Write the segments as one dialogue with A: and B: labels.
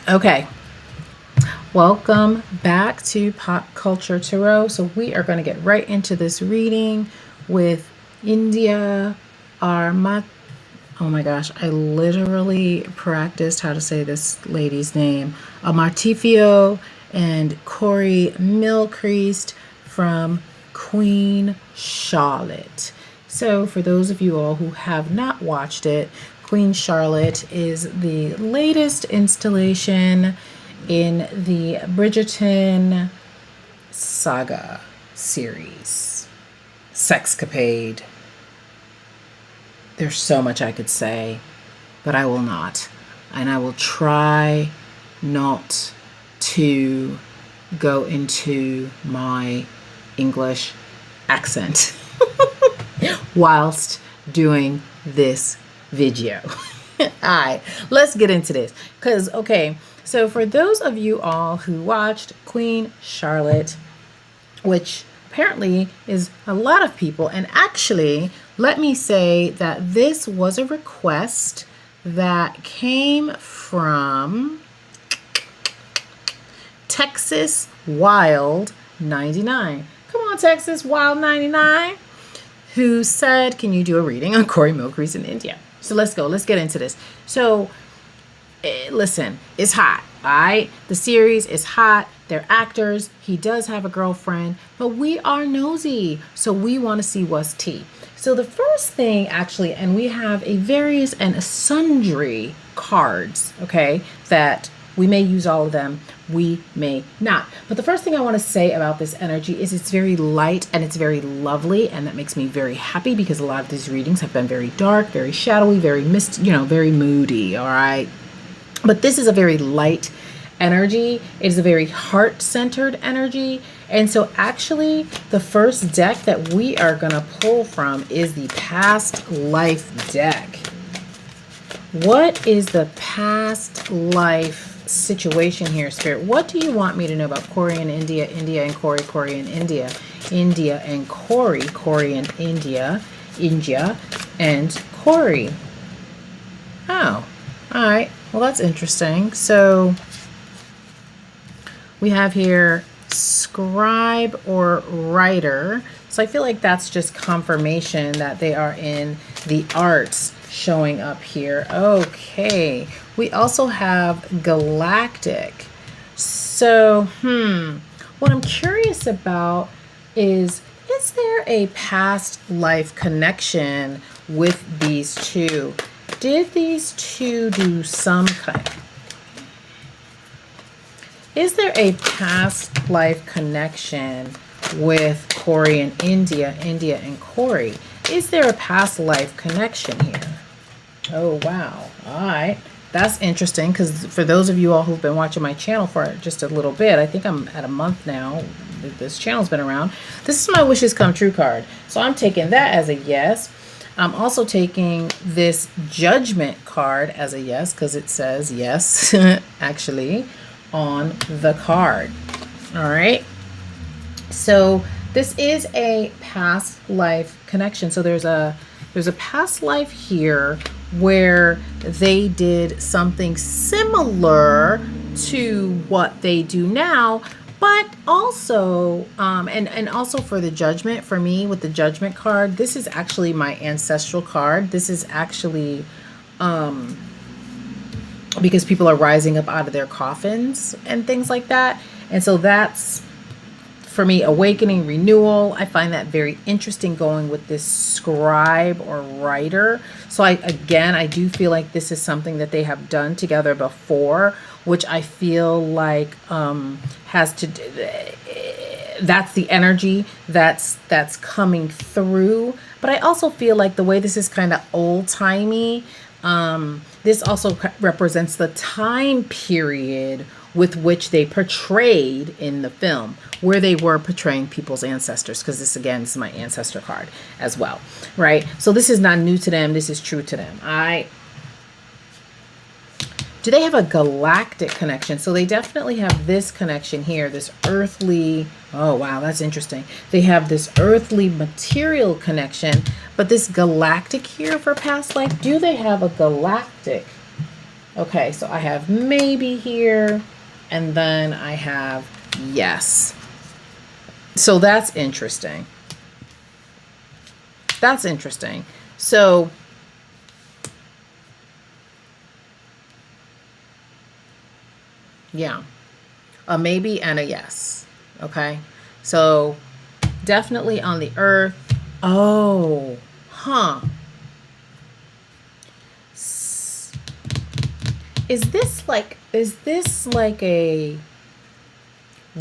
A: Okay, welcome back to Pop Culture Tarot. So we are going to get right into this reading with India Armat. Oh my gosh, I literally practiced how to say this lady's name. Amarteifio and Corey Mylchreest from Queen Charlotte. So for those of you all who have not watched it, Queen Charlotte is the latest installation in the Bridgerton saga series. Sexcapade. There's so much I could say, but I will not. And I will try not to go into my English accent whilst doing this video. All right, let's get into this. Because, okay, so for those of you all who watched Queen Charlotte, which apparently is a lot of people, and actually, let me say that this was a request that came from Texas Wild 99. Come on, Texas Wild 99, who said, can you do a reading on Corey Mylchreest in India? So let's go. Let's get into this. So listen, it's hot. All right. The series is hot. They're actors. He does have a girlfriend, but we are nosy. So we want to see what's tea. So the first thing actually, and we have a various and a sundry cards, okay, that we may use all of them, we may not. But the first thing I want to say about this energy is it's very light and it's very lovely, and that makes me very happy because a lot of these readings have been very dark, very shadowy, very very moody, all right? But this is a very light energy. It is a very heart-centered energy. And so actually the first deck that we are going to pull from is the past life deck. What is the past life situation here, Spirit? What do you want me to know about Corey and India, India and Corey, Corey and India, India and Corey, Corey and India, India and Corey? Oh, all right. Well, that's interesting. So we have here scribe or writer. So I feel like that's just confirmation that they are in the arts showing up here. Okay. We also have galactic. So, what I'm curious about is there a past life connection with these two? Did these two do some kind? Is there a past life connection with Corey and India, India and Corey? Is there a past life connection here? Oh, wow. All right. That's interesting because for those of you all who've been watching my channel for just a little bit, I think I'm at a month now that this channel's been around. This is my wishes come true card. So I'm taking that as a yes. I'm also taking this judgment card as a yes because it says yes, actually, on the card. All right. So this is a past life connection. So there's a past life here where they did something similar to what they do now, but also and also for the judgment, for me with the judgment card, this is actually my ancestral card. This is actually because people are rising up out of their coffins and things like that. And so that's, for me, awakening, renewal. I find that very interesting going with this scribe or writer. So I do feel like this is something that they have done together before, which I feel like has to do, that's the energy that's coming through. But I also feel like the way this is kind of old-timey, this also represents the time period with which they portrayed in the film, where they were portraying people's ancestors, because this, again, is my ancestor card as well, right? So this is not new to them. This is true to them. Do they have a galactic connection? So they definitely have this connection here, this earthly, oh wow, that's interesting. They have this earthly material connection, but this galactic here for past life, do they have a galactic Okay, so I have maybe here, and then I have yes. So that's interesting. That's interesting. So yeah, a maybe and a yes. Okay, so definitely on the earth. Oh, huh. Is this like a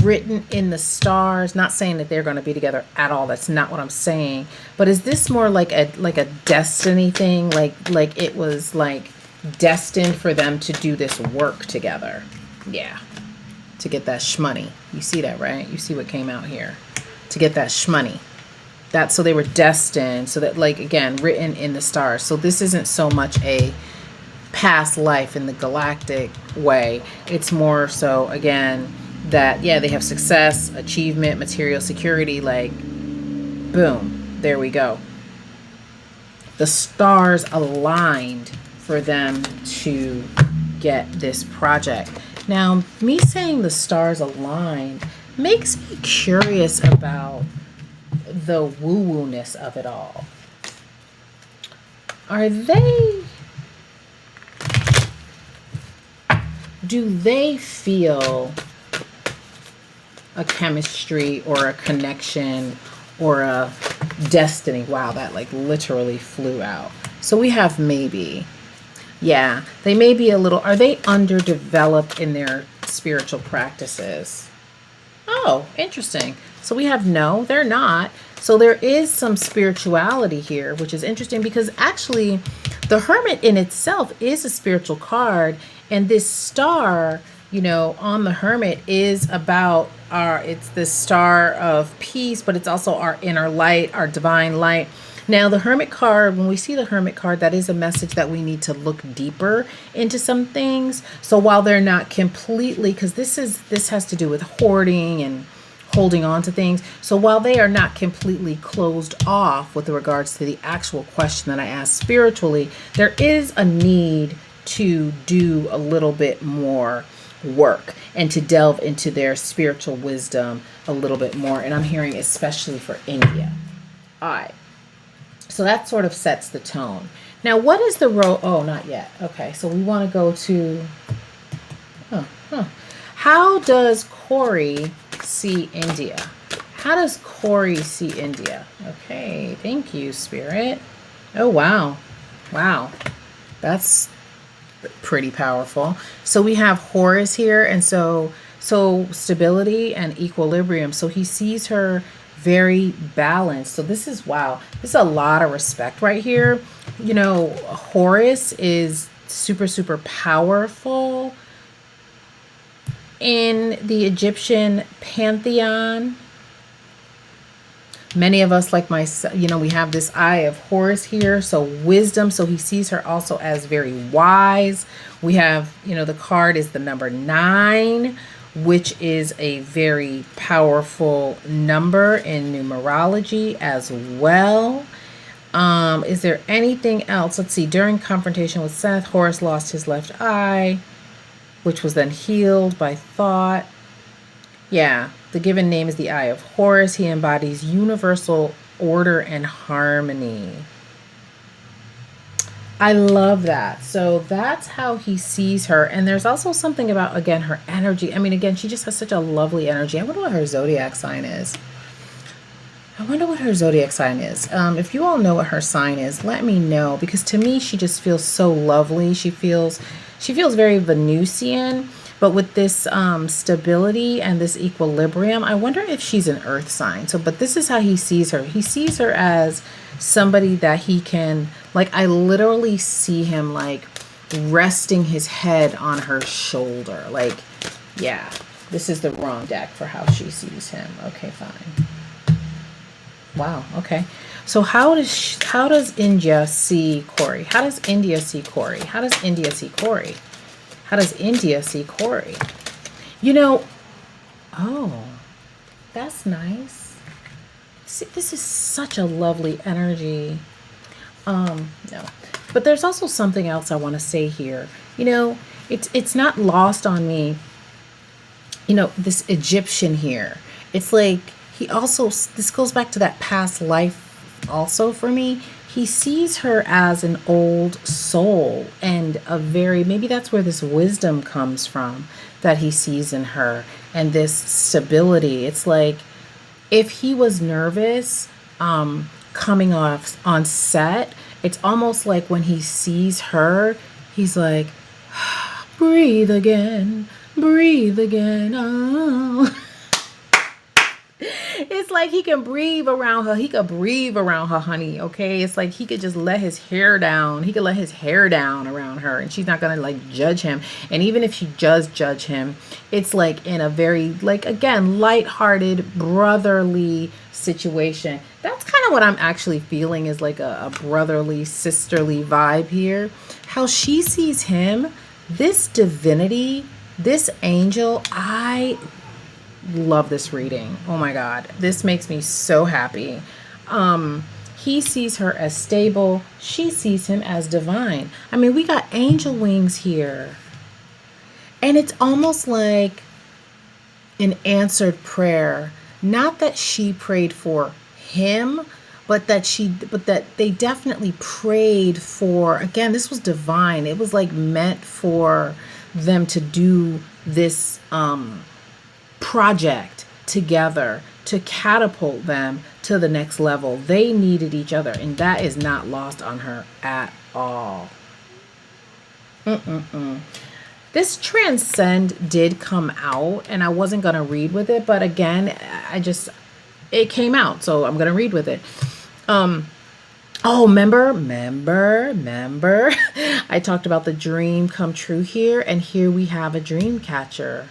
A: written in the stars? Not saying that they're going to be together at all. That's not what I'm saying. But is this more like a destiny thing? Like it was like destined for them to do this work together. Yeah. To get that shmoney. You see that, right? You see what came out here. To get that shmoney. That so they were destined, so that, like, again, written in the stars. So this isn't so much a past life in the galactic way. It's more so, again, that yeah, they have success, achievement, material security, like boom, there we go. The stars aligned for them to get this project. Now, me saying the stars aligned makes me curious about the woo-woo-ness of it all. Do they feel a chemistry or a connection or a destiny? Wow, that like literally flew out. So we have maybe. Yeah, they may be a little, are they underdeveloped in their spiritual practices? Oh, interesting. So we have no, they're not. So there is some spirituality here, which is interesting because actually the Hermit in itself is a spiritual card. And this star, on the Hermit is about it's the star of peace, but it's also our inner light, our divine light. Now, the Hermit card, when we see the Hermit card, that is a message that we need to look deeper into some things. So while they're not completely, because this has to do with hoarding and holding on to things. So while they are not completely closed off with regards to the actual question that I asked spiritually, there is a need to do a little bit more work and to delve into their spiritual wisdom a little bit more. And I'm hearing especially for India. All right. So that sort of sets the tone. Now, what is the role? Oh, not yet. Okay, so we want to go to, how does Corey see India? How does Corey see India? Okay, thank you, Spirit. Oh, wow. Wow. That's pretty powerful. So we have Horus here, and so stability and equilibrium. So he sees her very balanced. So this is, wow, this is a lot of respect right here. Horus is super, super powerful in the Egyptian pantheon. Many of us, like myself, we have this eye of Horus here. So wisdom. So he sees her also as very wise. We have, the card is the number 9, which is a very powerful number in numerology as well. Is there anything else? Let's see. During confrontation with Seth, Horus lost his left eye, which was then healed by thought. Yeah, the given name is the Eye of Horus. He embodies universal order and harmony. I love that. So that's how he sees her. And there's also something about, again, her energy. I mean, again, she just has such a lovely energy. I wonder what her zodiac sign is. If you all know what her sign is, let me know. Because to me, she just feels so lovely. She feels very Venusian. But with this stability and this equilibrium, I wonder if she's an earth sign. So, but this is how he sees her. He sees her as somebody that he can, like, I literally see him like resting his head on her shoulder. Like, yeah, this is the wrong deck for how she sees him. Okay, fine. Wow. Okay. So how does India see Corey? How does India see Corey? How does India see Corey? How does India see Corey? Oh, that's nice. See, this is such a lovely energy. No. But there's also something else I want to say here. You know, it's not lost on me, you know, this Egyptian here. It's like he also, this goes back to that past life also for me. He sees her as an old soul and a very, maybe that's where this wisdom comes from that he sees in her and this stability. It's like if he was nervous coming off on set, it's almost like when he sees her, he's like, breathe again, breathe again. Oh. It's like he can breathe around her. He could breathe around her, honey. Okay. It's like he could just let his hair down. He could let his hair down around her and she's not going to like judge him. And even if she does judge him, it's like in a very, like, again, lighthearted, brotherly situation. That's kind of what I'm actually feeling is like a brotherly, sisterly vibe here. How she sees him, this divinity, this angel, I love this reading. Oh my God. This makes me so happy. He sees her as stable. She sees him as divine. I mean, we got angel wings here. And it's almost like an answered prayer. Not that she prayed for him, but that they definitely prayed for, again, this was divine. It was like meant for them to do this, project together to catapult them to the next level. They needed each other, and that is not lost on her at all. This transcend did come out, and I wasn't going to read with it, but again, it came out, so I'm going to read with it. Oh, remember, I talked about the dream come true here, and here we have a dream catcher.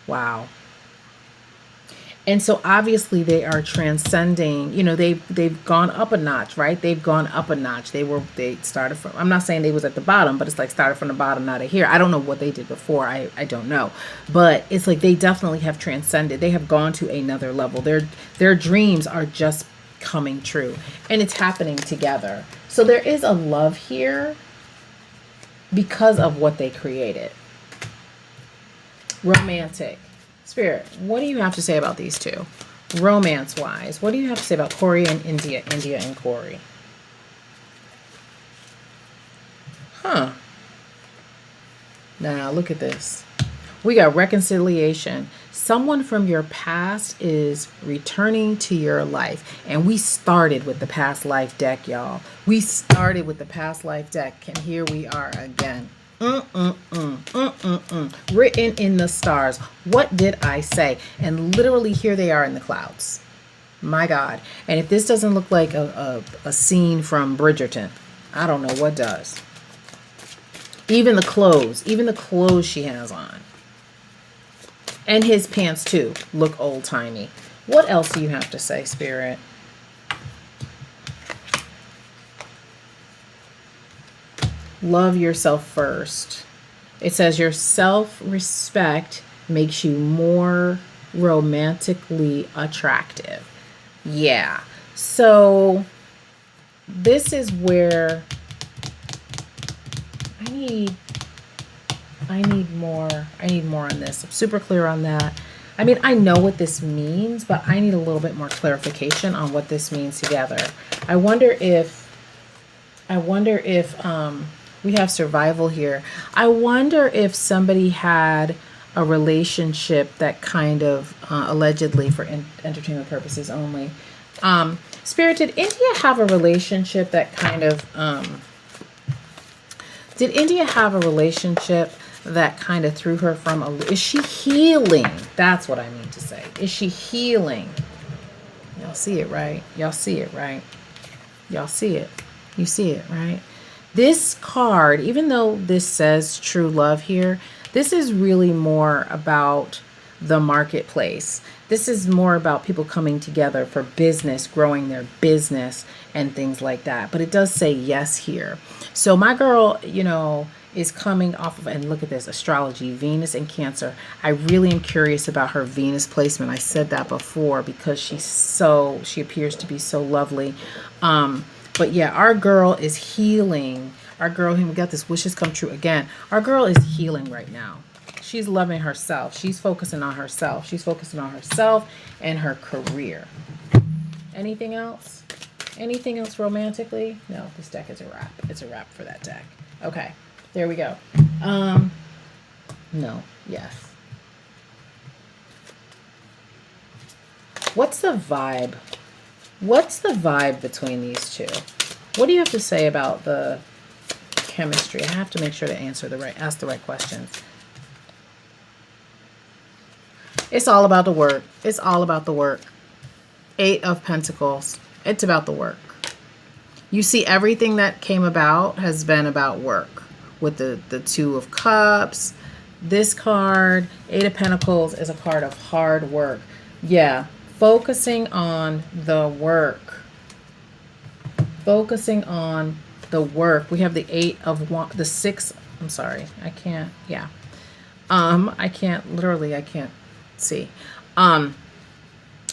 A: Wow. And so obviously they are transcending, you know, they've gone up a notch, right? They've gone up a notch. They started from, I'm not saying they was at the bottom, but it's like started from the bottom, not at here. I don't know what they did before. I don't know. But it's like they definitely have transcended. They have gone to another level. Their dreams are just coming true and it's happening together. So there is a love here because of what they created. Romantic. Spirit, what do you have to say about these two? Romance-wise, what do you have to say about Corey and India? India and Corey. Huh. Now, look at this. We got reconciliation. Someone from your past is returning to your life. And we started with the past life deck, y'all. We started with the past life deck. And here we are again. Written in the stars. What did I say? And literally here they are in the clouds. My God. And if this doesn't look like a scene from Bridgerton, I don't know what does. Even the clothes she has on. And his pants too look old-timey. What else do you have to say, Spirit? Love yourself first. It says your self-respect makes you more romantically attractive. Yeah. So this is where I need more on this. I'm super clear on that. I mean, I know what this means, but I need a little bit more clarification on what this means together. I wonder if we have survival here. I wonder if somebody had a relationship that kind of, allegedly for entertainment purposes only. Spirit, did India have a relationship that kind of, threw her from is she healing? That's what I mean to say. Is she healing? Y'all see it, right? Y'all see it, right? Y'all see it. You see it, right? This card, even though this says true love here, this is really more about the marketplace. This is more about people coming together for business, growing their business and things like that. But it does say yes here. So my girl, you know, is coming off of, and look at this, astrology, Venus and Cancer. I really am curious about her Venus placement. I said that before because she appears to be so lovely. But yeah, our girl is healing Our girl, we got this wishes come true again. Our girl is healing right now. She's loving herself. She's focusing on herself. She's focusing on herself and her career. Anything else? Anything else romantically? No, this deck is a wrap. It's a wrap for that deck. Okay, there we go. No, yes. What's the vibe? What's the vibe between these two? What do you have to say about the chemistry? I have to make sure to ask the right questions. It's all about the work. It's all about the work. 8 of Pentacles. It's about the work. You see, everything that came about has been about work. With the 2 of Cups, this card, 8 of Pentacles is a card of hard work. Yeah, focusing on the work. Focusing on the work. We have the 8 of the 6. I'm sorry. I can't. Yeah. I can't see.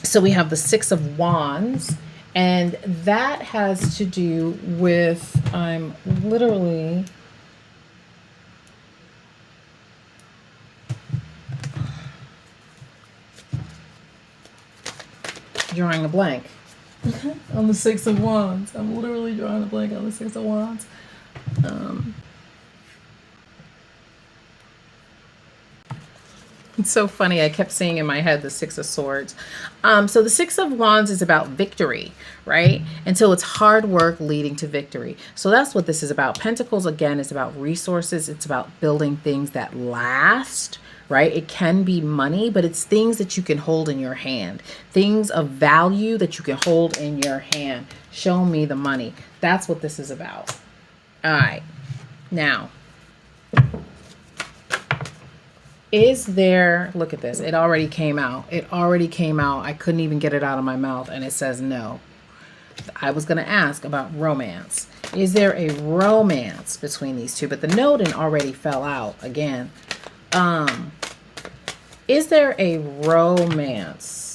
A: So we have the 6 of Wands, and that has to do with, I'm literally drawing a blank on the 6 of Wands. I'm literally drawing a blank on the 6 of Wands. It's so funny. I kept seeing in my head the 6 of Swords. So the 6 of Wands is about victory, right? And so it's hard work leading to victory. So that's what this is about. Pentacles, again, is about resources. It's about building things that last, right? It can be money, but it's things that you can hold in your hand. Things of value that you can hold in your hand. Show me the money. That's what this is about. All right. Now, is there, look at this, it already came out. It already came out. I couldn't even get it out of my mouth, and it says no. I was going to ask about romance. Is there a romance between these two? But the note already fell out again. Is there a romance?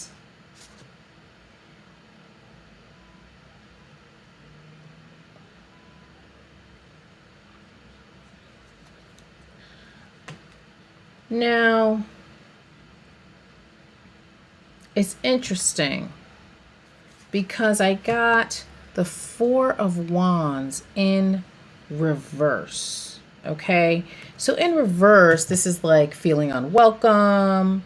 A: Now, it's interesting because I got the 4 of Wands in reverse. Okay, so in reverse, this is like feeling unwelcome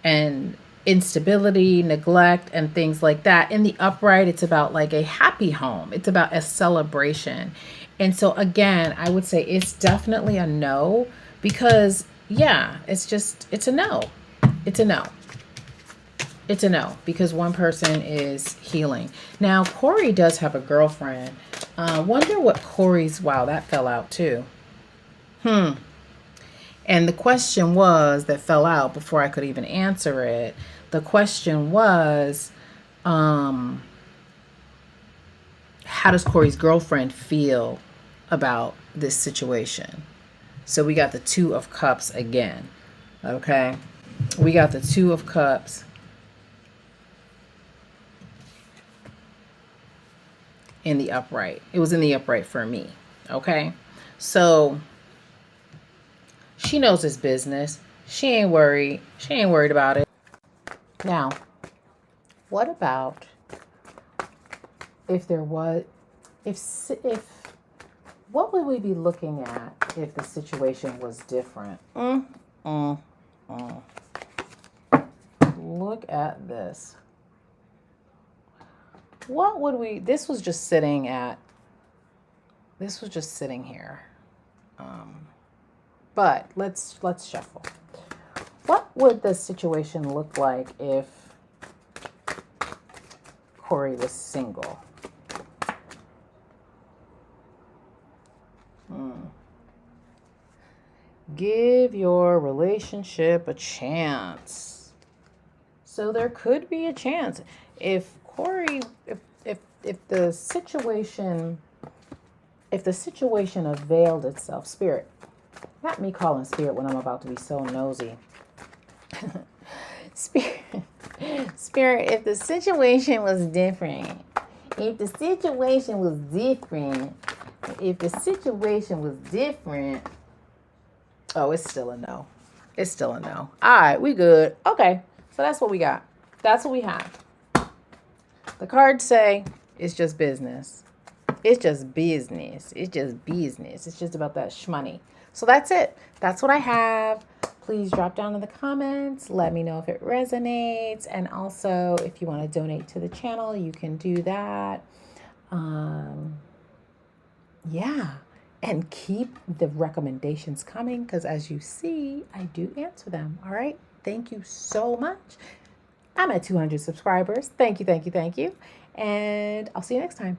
A: and instability, neglect, and things like that. In the upright, it's about like a happy home. It's about a celebration. And so again, I would say it's definitely a no, because yeah, it's a no. It's a no. It's a no, because one person is healing. Now, Corey does have a girlfriend. Wonder what Corey's, wow, that fell out too. And the question was, that fell out before I could even answer it. The question was, how does Corey's girlfriend feel about this situation? So we got the 2 of Cups again. Okay. We got the 2 of Cups. In the upright. It was in the upright for me. Okay. So she knows his business. She ain't worried. She ain't worried about it. Now, what about if there was, what would we be looking at if the situation was different? Look at this. What would we, this was just sitting here. But let's shuffle. What would the situation look like if Corey was single? Give your relationship a chance. So there could be a chance if Corey, if the situation availed itself. Spirit, not me calling Spirit when I'm about to be so nosy. Spirit, if the situation was different, If the situation was different, oh, it's still a no. It's still a no. All right, we good. Okay, so that's what we got. That's what we have. The cards say it's just business. It's just business. It's just business. It's just about that shmoney. So that's it. That's what I have. Please drop down in the comments. Let me know if it resonates. And also, if you want to donate to the channel, you can do that. Yeah. And keep the recommendations coming because as you see, I do answer them. All right. Thank you so much. I'm at 200 subscribers. Thank you, thank you, thank you. And I'll see you next time.